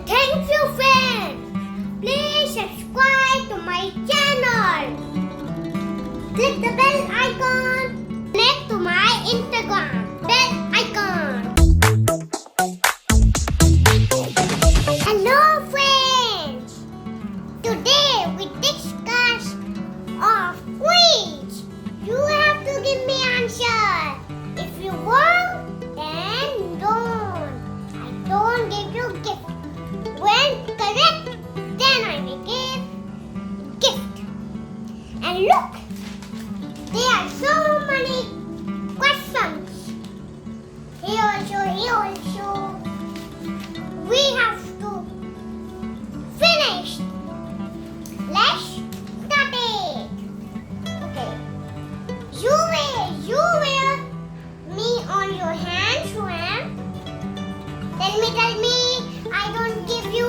thank you friends. Please subscribe to my channel. Click the bell icon. Connect to my Instagram. Bell icon. Hello friends. Today we discuss of quiz. You have to give me answer. If you wrong, then don't. I don't give you gift. When correct, then I will give gift. And look, there are so many questions. Here also. We have to finish. Let's start it. Okay. You wear me on your hands, Ram. Tell me. I don't give you.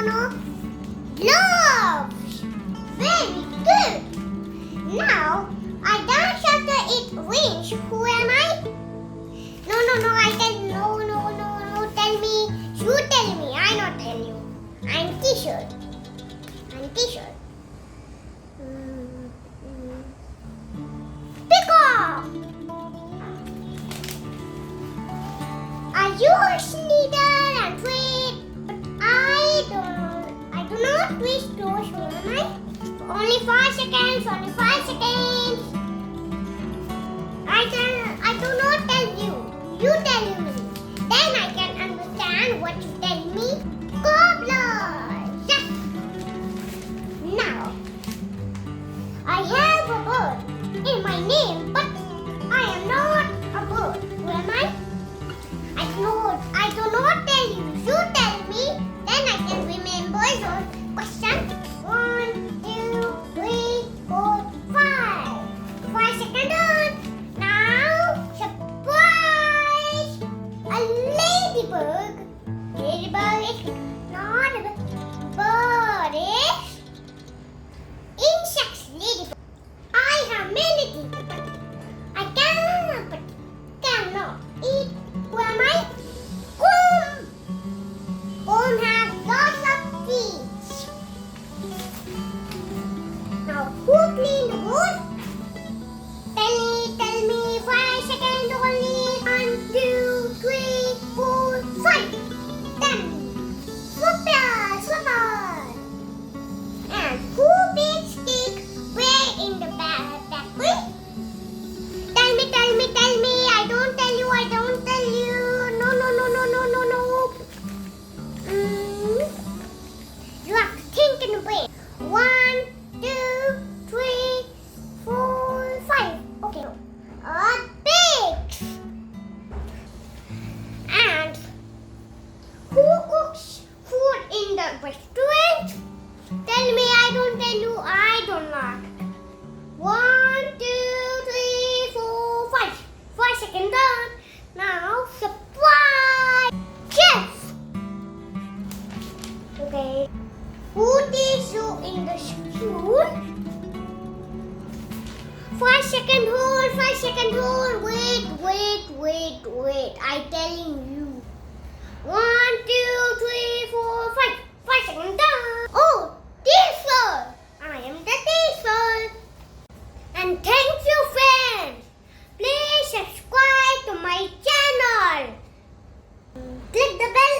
No. Gloves. Very good. Now, I dance after it rains. Who am I? No. Tell me. You tell me. I not tell you. I'm T-shirt. Pick up. Are you a needle and twist? But I do not twist those, am I? Only 5 seconds. I do not tell you. You tell me. Then I can understand what you tell me. Cobbler. Yes. Now, I have a bird in my name, but I am not a bird. Who am I? I do not tell you. You tell me. Then I can remember your question. 1, 2, 3, 4, 5. 5 seconds on. Now, surprise! A ladybug. Ladybug is not a bird. Is insects. Ladybug. I have many teeth, but I cannot eat. Who am I? Comb. Comb has lots of teeth. Now, who cleaned the wood? Tell me. 5 seconds only. 1, 2, 3, 4, 5. Then, swapper. And who bakes cake? Where in the bakery? Tell me. I don't tell you. No. You have to think in a way. 1, 2, 3, 4, 5. Okay. Bakes. And who cooks food in the restaurant? Tell me. I don't tell you. I don't know. 1, 2, 3, 4, 5. 5 seconds done. Now, surprise! Chef! Okay. Who teaches you in the school? 5 second hold. Wait. I telling you. 1, 2, 3, 4, 5. 5 seconds done. Oh, teacher! I am the teacher. And thank you friends. Please subscribe to my channel. Click the bell